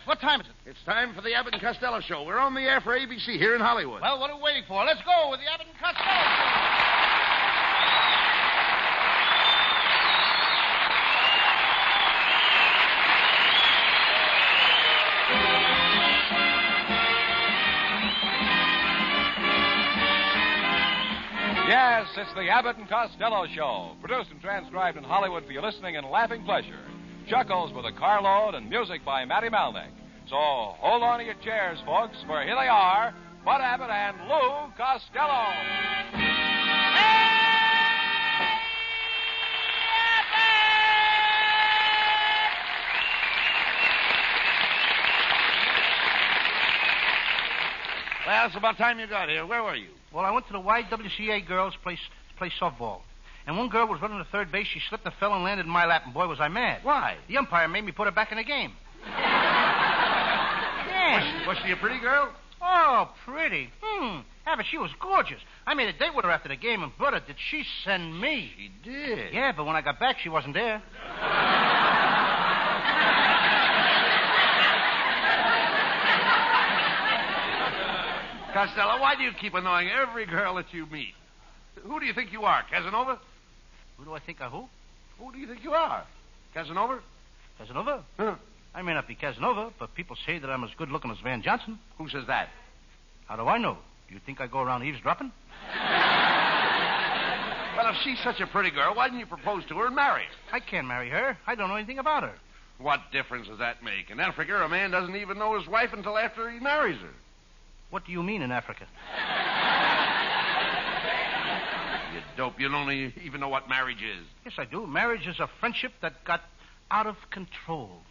what time is it? It's time for the Abbott and Costello Show. We're on the air for ABC here in Hollywood. Well, what are we waiting for? Let's go with the Abbott and Costello Show. Yes, it's the Abbott and Costello Show, produced and transcribed in Hollywood for your listening and laughing pleasure. Chuckles with a carload and music by Matty Malnick. So hold on to your chairs, folks, for here they are, Bud Abbott and Lou Costello. Well, it's about time you got here. Where were you? Well, I went to the YWCA girls' play softball. And one girl was running to third base. She slipped and fell and landed in my lap, and boy, was I mad. Why? The umpire made me put her back in the game. Yeah. Was she a pretty girl? Oh, pretty. Abbott, she was gorgeous. I made a date with her after the game, and brother, did she send me. She did? Yeah, but when I got back, she wasn't there. Costello, why do you keep annoying every girl that you meet? Who do you think you are, Casanova? Who do I think of who? Who do you think you are? Casanova? Casanova? Huh. I may not be Casanova, but people say that I'm as good looking as Van Johnson. Who says that? How do I know? Do you think I go around eavesdropping? Well, if she's such a pretty girl, why didn't you propose to her and marry her? I can't marry her. I don't know anything about her. What difference does that make? In Africa, a man doesn't even know his wife until after he marries her. What do you mean in Africa? You dope. You don't even know what marriage is. Yes, I do. Marriage is a friendship that got out of control.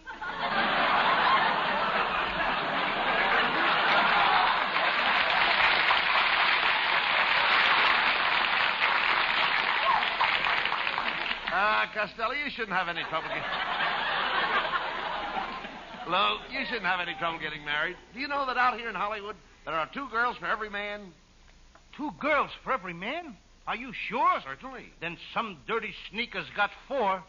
Costello, you shouldn't have any trouble Lou, you shouldn't have any trouble getting married. Do you know that out here in Hollywood, there are 2 girls for every man? 2 girls for every man? Are you sure? Certainly. Then some dirty sneakers got 4.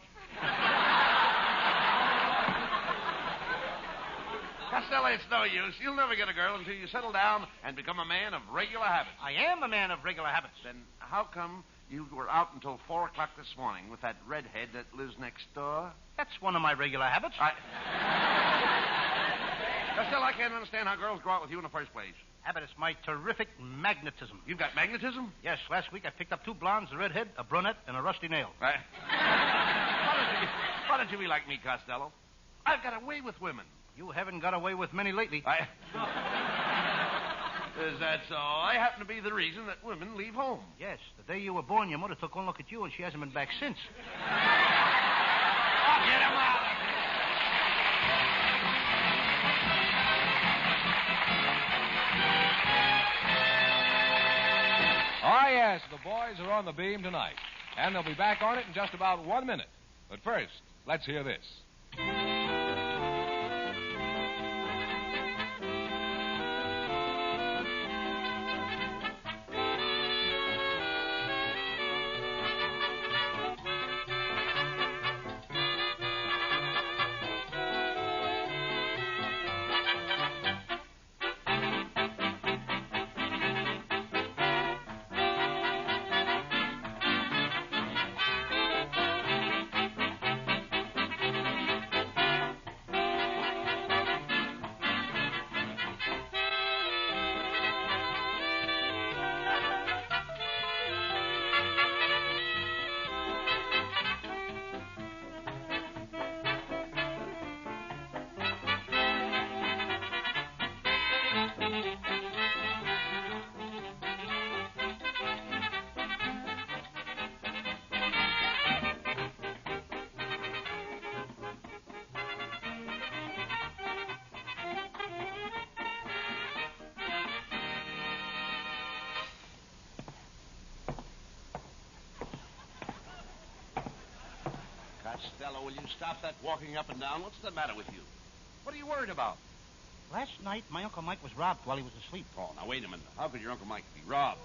Costello, it's no use. You'll never get a girl until you settle down and become a man of regular habits. I am a man of regular habits. Then how come you were out until 4 o'clock this morning with that redhead that lives next door? That's one of my regular habits. Costello, I can't understand how girls go out with you in the first place. Abbott, it's my terrific magnetism. You've got magnetism? Yes, last week I picked up 2 blondes, a redhead, a brunette, and a rusty nail. Why don't you be like me, Costello? I've got a way with women. You haven't got away with many lately. Is that so? I happen to be the reason that women leave home. Yes, the day you were born, your mother took one look at you, and she hasn't been back since. Oh, get him out of here. Ah, yes, the boys are on the beam tonight. And they'll be back on it in just about 1 minute. But first, let's hear this. Costello, will you stop that walking up and down? What's the matter with you? What are you worried about? Last night, my Uncle Mike was robbed while he was asleep. Oh, now, wait a minute. How could your Uncle Mike be robbed?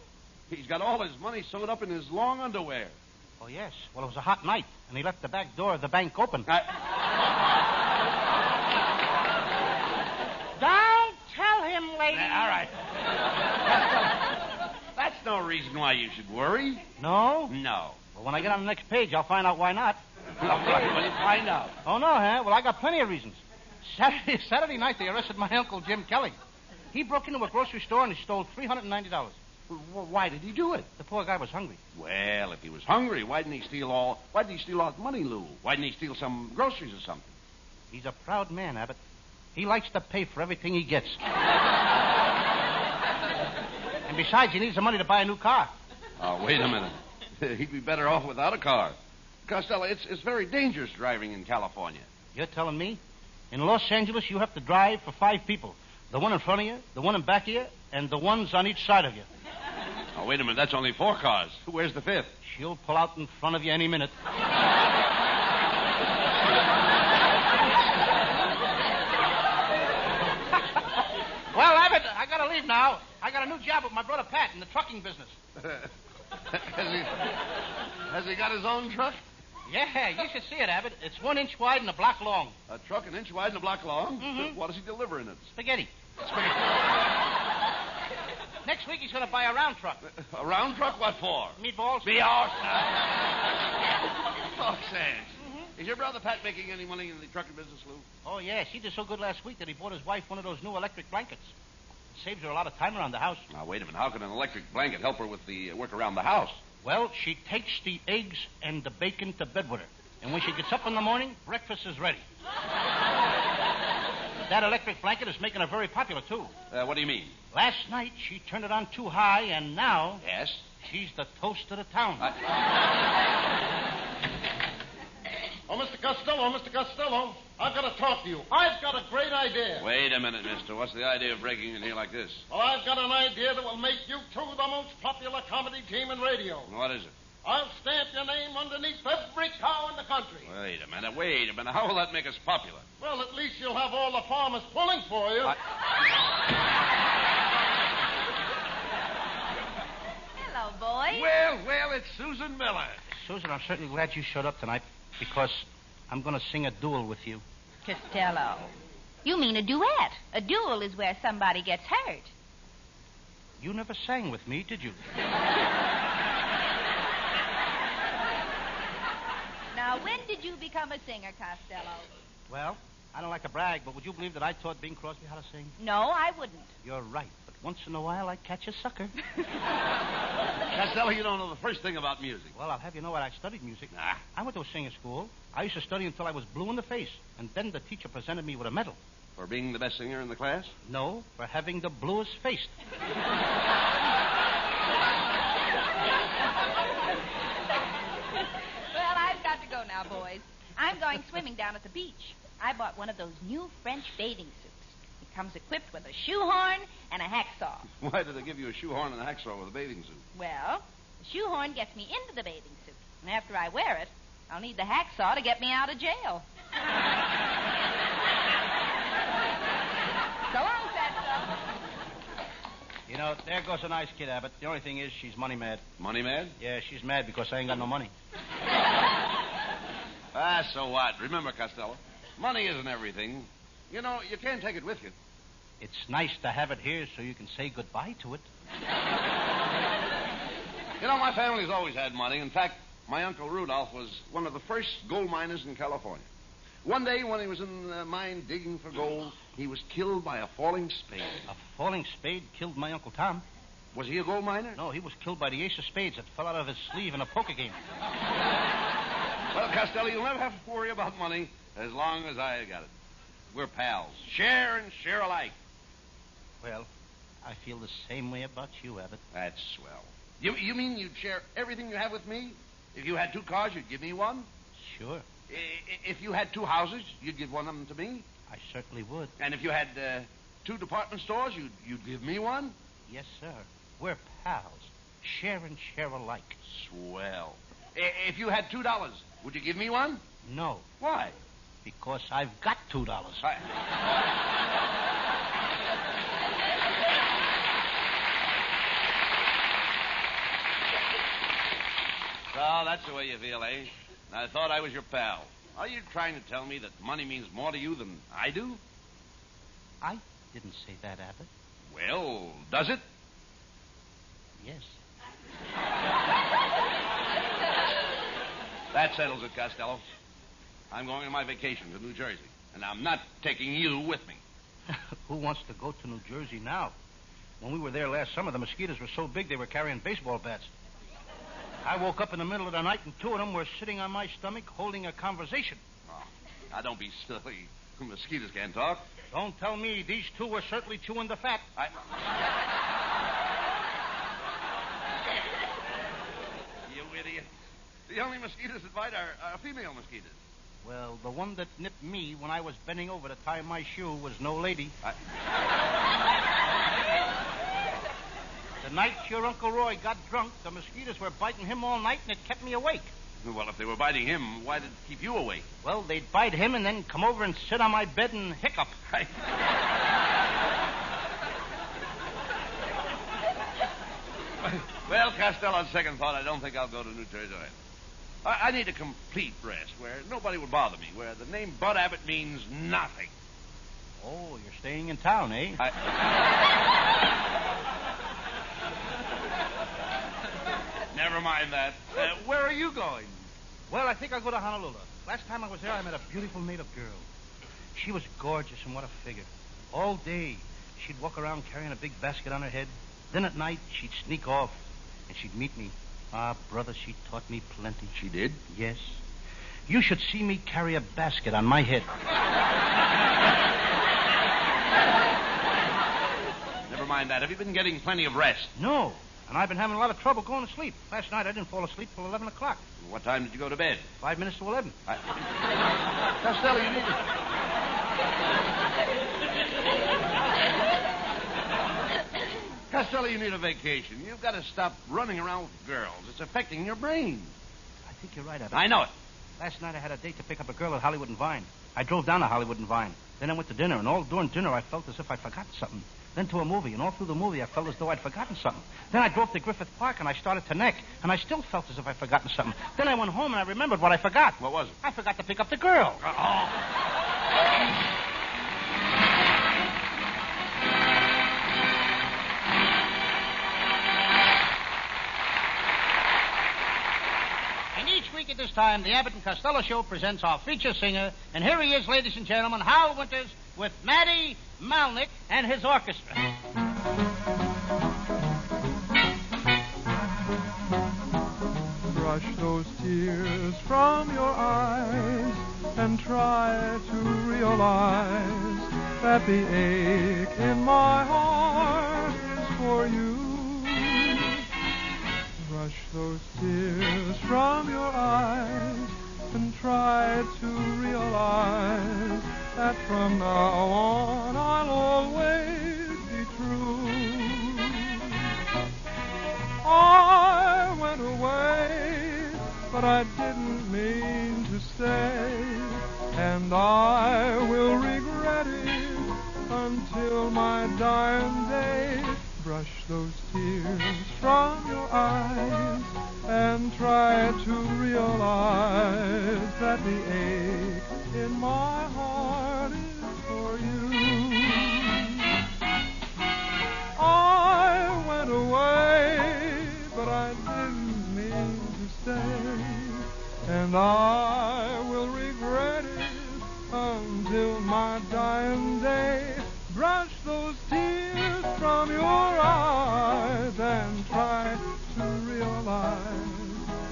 He's got all his money sewed up in his long underwear. Oh, yes. Well, it was a hot night, and he left the back door of the bank open. you should worry. No? No. Well, when I get on the next page, I'll find out why not. Okay, well, you find out. Oh, no, huh? Well, I got plenty of reasons. Saturday night, they arrested my Uncle Jim Kelly. He broke into a grocery store and he stole $390. Well, why did he do it? The poor guy was hungry. Well, if he was hungry, why didn't he steal all the money, Lou? Why didn't he steal some groceries or something? He's a proud man, Abbott. He likes to pay for everything he gets. And besides, he needs the money to buy a new car. Oh, wait a minute. He'd be better off without a car. Costello, it's very dangerous driving in California. You're telling me? In Los Angeles, you have to drive for 5 people. The one in front of you, the one in back of you, and the ones on each side of you. Oh, wait a minute. That's only 4 cars. Where's the 5th? She'll pull out in front of you any minute. Well, Abbott, I gotta leave now. I got a new job with my brother Pat in the trucking business. Has he got his own truck? Yeah, you should see it, Abbott. It's 1 inch wide and a block long. A truck 1 inch wide and a block long? Mm-hmm. What does he deliver in it? Spaghetti. Next week he's going to buy a round truck. A round truck? What for? Meatballs. Meatballs. Oh, Sans. Mm-hmm. Is your brother Pat making any money in the trucking business, Lou? Oh, yes. He did so good last week that he bought his wife one of those new electric blankets. It saves her a lot of time around the house. Now, wait a minute. How can an electric blanket help her with the work around the house? Well, she takes the eggs and the bacon to bed with her. And when she gets up in the morning, breakfast is ready. That electric blanket is making her very popular, too. What do you mean? Last night, she turned it on too high, and now... Yes? She's the toast of the town. Oh, Mr. Costello, I've got to talk to you. I've got a great idea. Wait a minute, mister. What's the idea of breaking in here like this? Well, I've got an idea that will make you two the most popular comedy team in radio. What is it? I'll stamp your name underneath every cow in the country. Wait a minute. How will that make us popular? Well, at least you'll have all the farmers pulling for you. Hello, boys. Well, it's Susan Miller. Susan, I'm certainly glad you showed up tonight because I'm going to sing a duel with you. Costello. You mean a duet. A duel is where somebody gets hurt. You never sang with me, did you? Now, when did you become a singer, Costello? Well, I don't like to brag, but would you believe that I taught Bing Crosby how to sing? No, I wouldn't. You're right, but once in a while I catch a sucker. Costello, you don't know the first thing about music. Well, I'll have you know what I studied music. Nah. I went to a singing school. I used to study until I was blue in the face, and then the teacher presented me with a medal. For being the best singer in the class? No, for having the bluest face. Well, I've got to go now, boys. I'm going swimming down at the beach. I bought one of those new French bathing suits. It comes equipped with a shoehorn and a hacksaw. Why did they give you a shoehorn and a hacksaw with a bathing suit? Well, the shoehorn gets me into the bathing suit. And after I wear it, I'll need the hacksaw to get me out of jail. So long, Fatso. You know, there goes a nice kid, Abbott. The only thing is she's money mad. Money mad? Yeah, she's mad because I ain't got no money. So what? Remember, Costello, money isn't everything. You know, you can't take it with you. It's nice to have it here so you can say goodbye to it. You know, my family's always had money. In fact, my Uncle Rudolph was one of the first gold miners in California. One day when he was in the mine digging for gold, he was killed by a falling spade. A falling spade killed my Uncle Tom. Was he a gold miner? No, he was killed by the ace of spades that fell out of his sleeve in a poker game. Well, Costello, you'll never have to worry about money as long as I got it. We're pals. Share and share alike. Well, I feel the same way about you, Abbott. That's swell. You mean you'd share everything you have with me? If you had 2 cars, you'd give me one? Sure. If you had 2 houses, you'd give one of them to me? I certainly would. And if you had 2 department stores, you'd give me one? Yes, sir. We're pals. Share and share alike. Swell. If you had $2, would you give me one? No. Why? Because I've got $2. So that's the way you feel, eh? I thought I was your pal. Are you trying to tell me that money means more to you than I do? I didn't say that, Abbott. Well, does it? Yes. That settles it, Costello. I'm going on my vacation to New Jersey, and I'm not taking you with me. Who wants to go to New Jersey now? When we were there last summer, the mosquitoes were so big they were carrying baseball bats. I woke up in the middle of the night, and two of them were sitting on my stomach holding a conversation. Oh, now, don't be silly. Mosquitoes can't talk. Don't tell me. These two were certainly chewing the fat. You idiot. The only mosquitoes that bite are female mosquitoes. Well, the one that nipped me when I was bending over to tie my shoe was no lady. The night your Uncle Roy got drunk, the mosquitoes were biting him all night, and it kept me awake. Well, if they were biting him, why did it keep you awake? Well, they'd bite him and then come over and sit on my bed and hiccup. Well, Costello, on second thought, I don't think I'll go to New Jersey. I need a complete rest where nobody will bother me, where the name Bud Abbott means nothing. Oh, you're staying in town, eh? Never mind that. Where are you going? Well, I think I'll go to Honolulu. Last time I was there, I met a beautiful native girl. She was gorgeous, and what a figure. All day, she'd walk around carrying a big basket on her head. Then at night, she'd sneak off, and she'd meet me. Ah, brother, she taught me plenty. She did? Yes. You should see me carry a basket on my head. Never mind that. Have you been getting plenty of rest? No. And I've been having a lot of trouble going to sleep. Last night I didn't fall asleep till 11 o'clock. What time did you go to bed? 5 minutes to 11. Costello, you need Costello, you need a vacation. You've got to stop running around with girls. It's affecting your brain. I think you're right, Abbott. I know it. Last night I had a date to pick up a girl at Hollywood and Vine. I drove down to Hollywood and Vine. Then I went to dinner, and all during dinner I felt as if I'd forgotten something. Then to a movie, and all through the movie I felt as though I'd forgotten something. Then I drove to Griffith Park, and I started to neck, and I still felt as if I'd forgotten something. Then I went home, and I remembered what I forgot. What was it? I forgot to pick up the girl. And each week at this time, the Abbott and Costello Show presents our feature singer, and here he is, ladies and gentlemen, Hal Winters, with Matty Malnick and his orchestra. Brush those tears from your eyes and try to realize that the ache in my heart is for you. Brush those tears from your eyes and try to realize that from now on I'll always be true. I went away, but I didn't mean to stay, and I will regret it until my dying day. Brush those tears from your eyes and try to realize that the ache in my heart is for you. I went away, but I didn't mean to stay, and I will regret it until my dying day. Brush those tears from your eyes and try to realize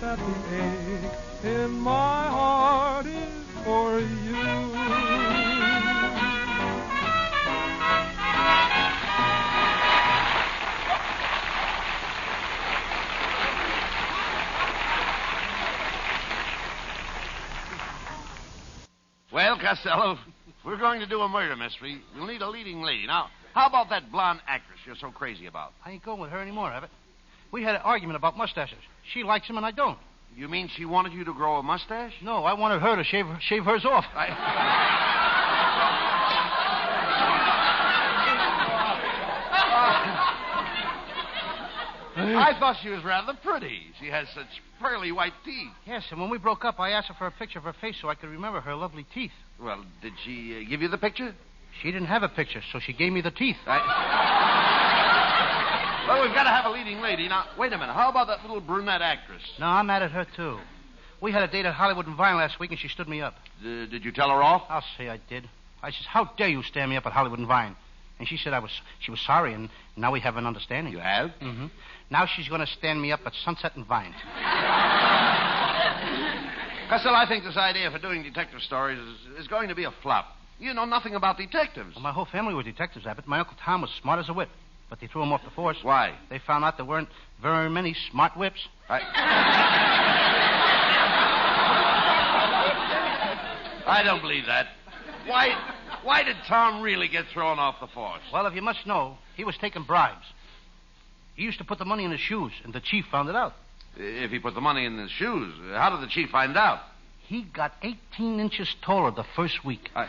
that the ache in my heart is for you. Well, Costello, we're going to do a murder mystery. We'll need a leading lady. Now, how about that blonde actress you're so crazy about? I ain't going with her anymore, Abbott. We had an argument about mustaches. She likes them and I don't. You mean she wanted you to grow a mustache? No, I wanted her to shave hers off. I thought she was rather pretty. She has such pearly white teeth. Yes, and when we broke up, I asked her for a picture of her face so I could remember her lovely teeth. Well, did she give you the picture? She didn't have a picture, so she gave me the teeth. Well, we've got to have a leading lady. Now, wait a minute. How about that little brunette actress? No, I'm mad at her, too. We had a date at Hollywood and Vine last week, and she stood me up. Did you tell her off? I'll say I did. I says, how dare you stand me up at Hollywood and Vine? And she said she was sorry, and now we have an understanding. You have? Mm-hmm. Now she's going to stand me up at Sunset and Vine. Costello, I think this idea for doing detective stories is going to be a flop. You know nothing about detectives. Well, my whole family were detectives, Abbott. My Uncle Tom was smart as a whip, but they threw him off the force. Why? They found out there weren't very many smart whips. I don't believe that. Why did Tom really get thrown off the force? Well, if you must know, he was taking bribes. He used to put the money in his shoes, and the chief found it out. If he put the money in his shoes, how did the chief find out? He got 18 inches taller the first week. Who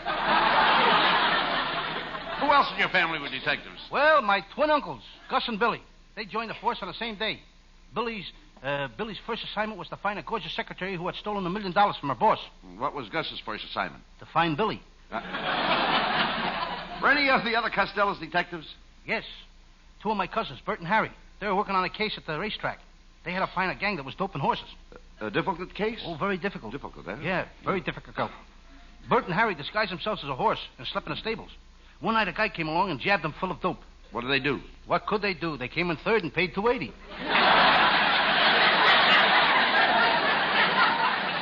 else in your family were detectives? Well, my twin uncles, Gus and Billy. They joined the force on the same day. Billy's first assignment was to find a gorgeous secretary who had stolen $1 million from her boss. What was Gus's first assignment? To find Billy. Were any of the other Costellos detectives? Yes. Two of my cousins, Bert and Harry. They were working on a case at the racetrack. They had to find a gang that was doping horses. A difficult case? Oh, very difficult. Difficult, eh? Yeah, very difficult. Bert and Harry disguised themselves as a horse and slept in the stables. One night a guy came along and jabbed them full of dope. What did they do? What could they do? They came in third and paid $280.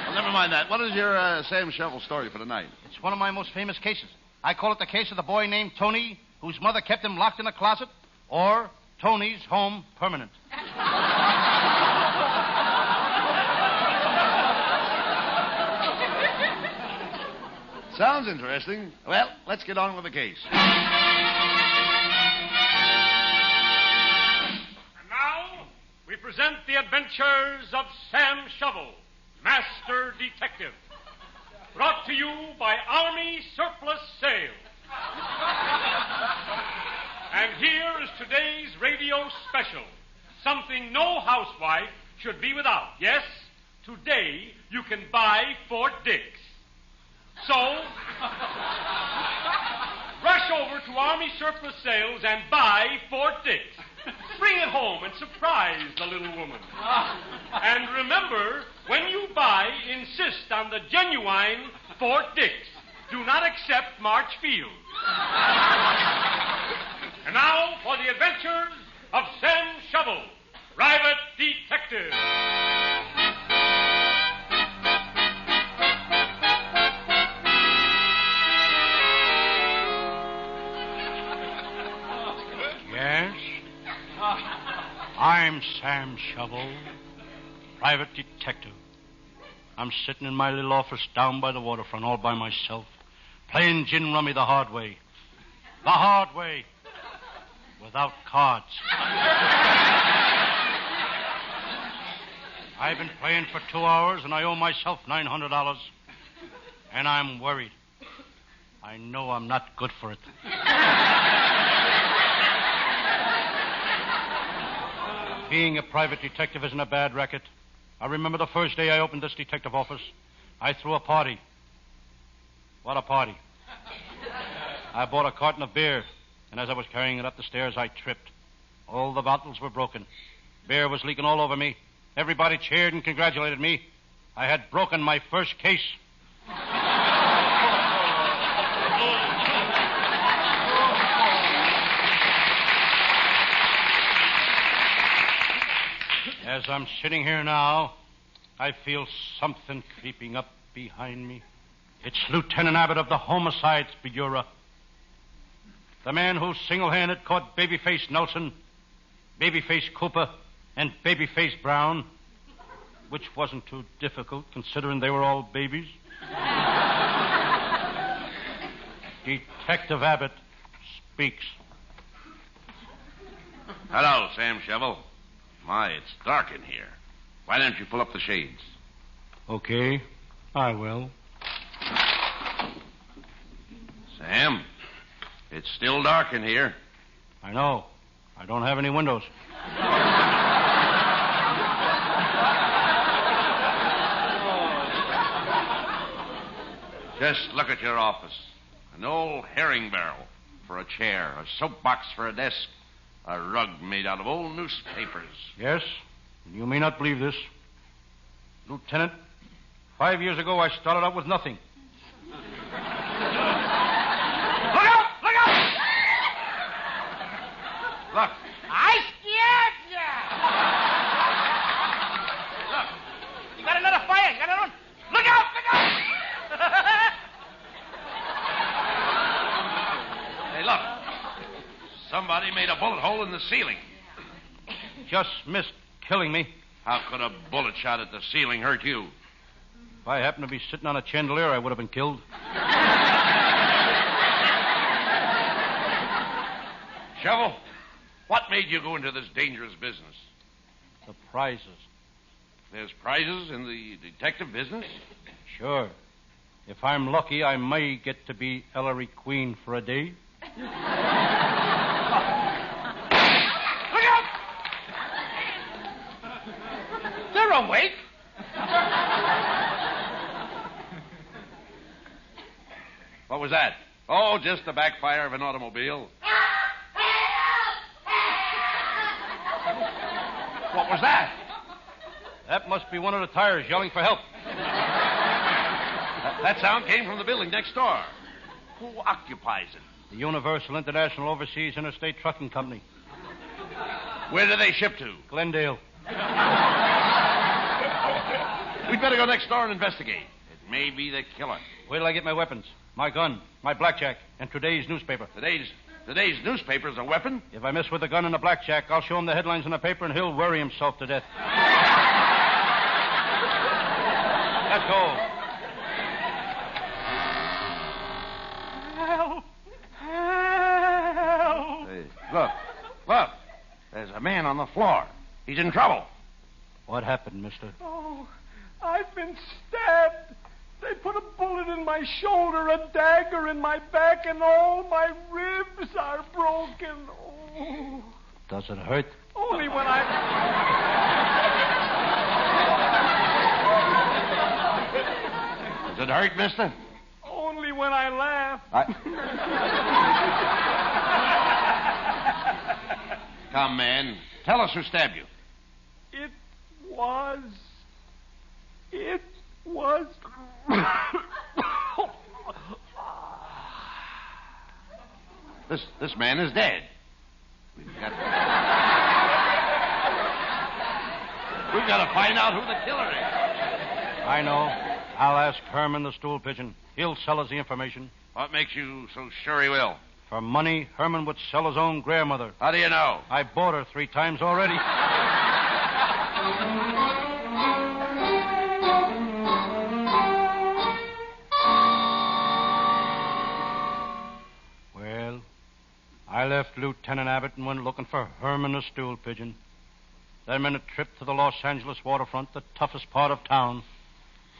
Well, never mind that. What is your Sam Shovel story for tonight? It's one of my most famous cases. I call it the case of the boy named Tony, whose mother kept him locked in a closet, or Tony's Home Permanent. Sounds interesting. Well, let's get on with the case. And now, we present the adventures of Sam Shovel, Master Detective. Brought to you by Army Surplus Sales. And here is today's radio special. Something no housewife should be without. Yes, today you can buy Fort Dix. So, rush over to Army Surplus Sales and buy Fort Dix. Bring it home and surprise the little woman. And remember, when you buy, insist on the genuine Fort Dix. Do not accept Marchfield. And now for the adventures of Sam Shovel, Private Detective. Yes? I'm Sam Shovel, private detective. I'm sitting in my little office down by the waterfront all by myself, playing gin rummy the hard way. The hard way. Without cards. I've been playing for 2 hours, and I owe myself $900. And I'm worried. I know I'm not good for it. Being a private detective isn't a bad racket. I remember the first day I opened this detective office. I threw a party. What a party. I bought a carton of beer, and as I was carrying it up the stairs, I tripped. All the bottles were broken. Beer was leaking all over me. Everybody cheered and congratulated me. I had broken my first case. As I'm sitting here now, I feel something creeping up behind me. It's Lieutenant Abbott of the Homicides Bureau. The man who single-handed caught Babyface Nelson, Babyface Cooper, and Babyface Brown, which wasn't too difficult considering they were all babies. Detective Abbott speaks. Hello, Sam Shovel. My, it's dark in here. Why don't you pull up the shades? Okay, I will. Sam, it's still dark in here. I know. I don't have any windows. Just look at your office. An old herring barrel for a chair, a soapbox for a desk, a rug made out of old newspapers. Yes? You may not believe this. Lieutenant, 5 years ago, I started out with nothing. Look out! Look out! Look. I scared you. Look. You got another fire. You got another one. Look out! Look out! Hey, look. Somebody made a bullet hole in the ceiling. Just missed killing me. How could a bullet shot at the ceiling hurt you? If I happened to be sitting on a chandelier, I would have been killed. Shovel, what made you go into this dangerous business? The prizes. There's prizes in the detective business? Sure. If I'm lucky, I may get to be Ellery Queen for a day. Look out! They're awake. What was that? Oh, just the backfire of an automobile. What was that? That must be one of the tires yelling for help. That sound came from the building next door. Who occupies it? The Universal International Overseas Interstate Trucking Company. Where do they ship to? Glendale. We'd better go next door and investigate. It may be the killer. Wait till I get my weapons. My gun, my blackjack, and today's newspaper. Today's newspaper's a weapon? If I mess with the gun and the blackjack, I'll show him the headlines in the paper and he'll worry himself to death. Let's go. Help! Help! Hey, look. There's a man on the floor. He's in trouble. What happened, mister? Oh, I've been stabbed. They put a bullet in my shoulder, a dagger in my back, and all my ribs are broken. Oh. Does it hurt? Only when I... Does it hurt, mister? Only when I laugh. Come, man. Tell us who stabbed you. It was... This man is dead. We've got to find out who the killer is. I know. I'll ask Herman the stool pigeon. He'll sell us the information. What makes you so sure he will? For money, Herman would sell his own grandmother. How do you know? I bought her 3 times already. Well, I left Lieutenant Abbott and went looking for Herman the stool pigeon. That meant a trip to the Los Angeles waterfront, the toughest part of town.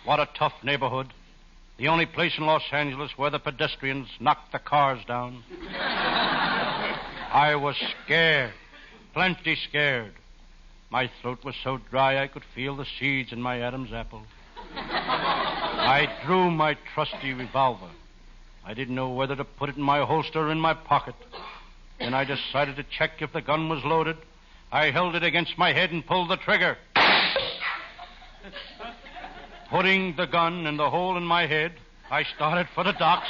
What a tough neighborhood. The only place in Los Angeles where the pedestrians knock the cars down. I was scared, plenty scared. My throat was so dry I could feel the seeds in my Adam's apple. I drew my trusty revolver. I didn't know whether to put it in my holster or in my pocket. Then I decided to check if the gun was loaded. I held it against my head and pulled the trigger. Putting the gun in the hole in my head, I started for the docks.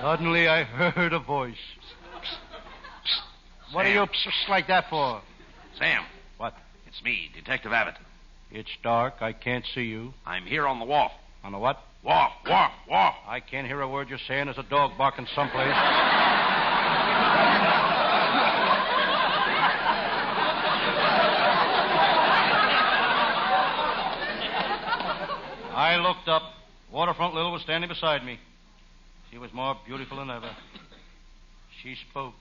Suddenly, I heard a voice. What are you like that for? Sam. What? It's me, Detective Abbott. It's dark. I can't see you. I'm here on the wharf. On the what? Wharf. I can't hear a word you're saying. There's a dog barking someplace. I looked up. Waterfront Lil was standing beside me. She was more beautiful than ever. She spoke.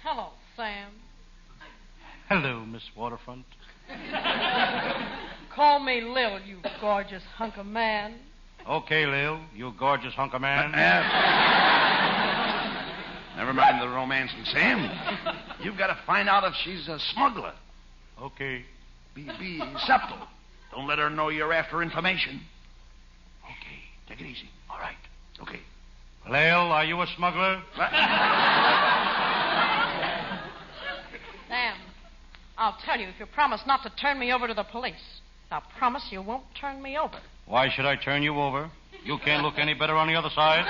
Hello, Sam. Hello, Miss Waterfront. Call me Lil, you gorgeous hunk of man. Okay, Lil, you gorgeous hunk of man. Never mind the romancing, Sam. You've got to find out if she's a smuggler. Okay. Be subtle. Don't let her know you're after information. Okay, take it easy. All right. Okay. Lale, are you a smuggler? Sam, I'll tell you if you promise not to turn me over to the police. Now, promise you won't turn me over. Why should I turn you over? You can't look any better on the other side.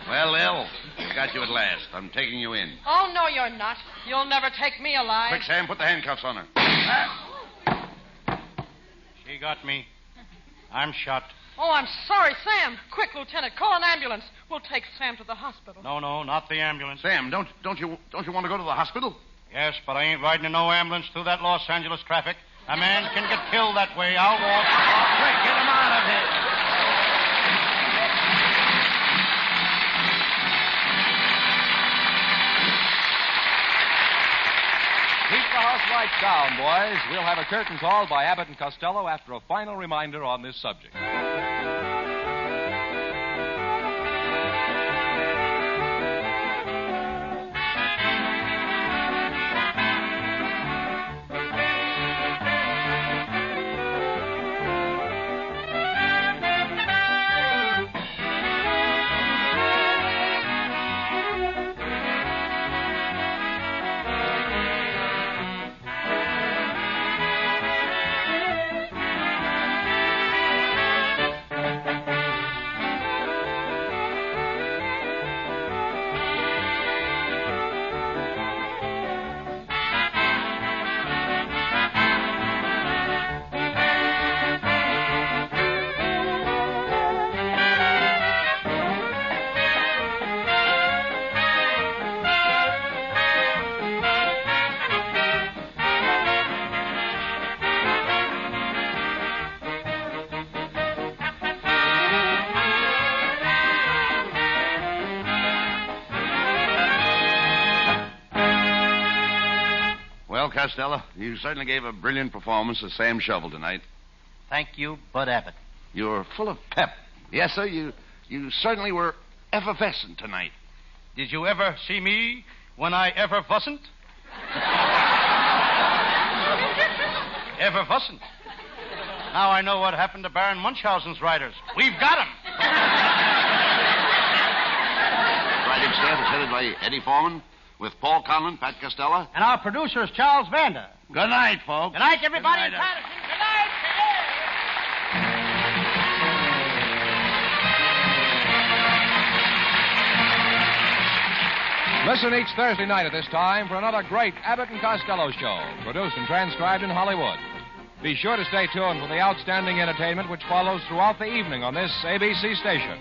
Well, Lil, I got you at last. I'm taking you in. Oh, no, you're not. You'll never take me alive. Quick, Sam, put the handcuffs on her. She got me. I'm shot. Oh, I'm sorry, Sam. Quick, Lieutenant, call an ambulance. We'll take Sam to the hospital. No, not the ambulance. Sam, don't you want to go to the hospital? Yes, but I ain't riding in no ambulance through that Los Angeles traffic. A man can get killed that way. I'll walk. Quick, get him out of here. Keep the house lights down, boys. We'll have a curtain call by Abbott and Costello after a final reminder on this subject. Well, Costello, you certainly gave a brilliant performance as Sam Shovel tonight. Thank you, Bud Abbott. You're full of pep. Yes, sir, you certainly were effervescent tonight. Did you ever see me when I ever wasn't? Ever wasn't. Now I know what happened to Baron Munchausen's riders. We've got 'em. Writing staff is headed by Eddie Foreman, with Paul Conlon, Pat Costello. And our producer is Charles Vander. Good night, folks. Good night, everybody. Good night, Patterson. Good night. Listen each Thursday night at this time for another great Abbott and Costello show, produced and transcribed in Hollywood. Be sure to stay tuned for the outstanding entertainment which follows throughout the evening on this ABC station.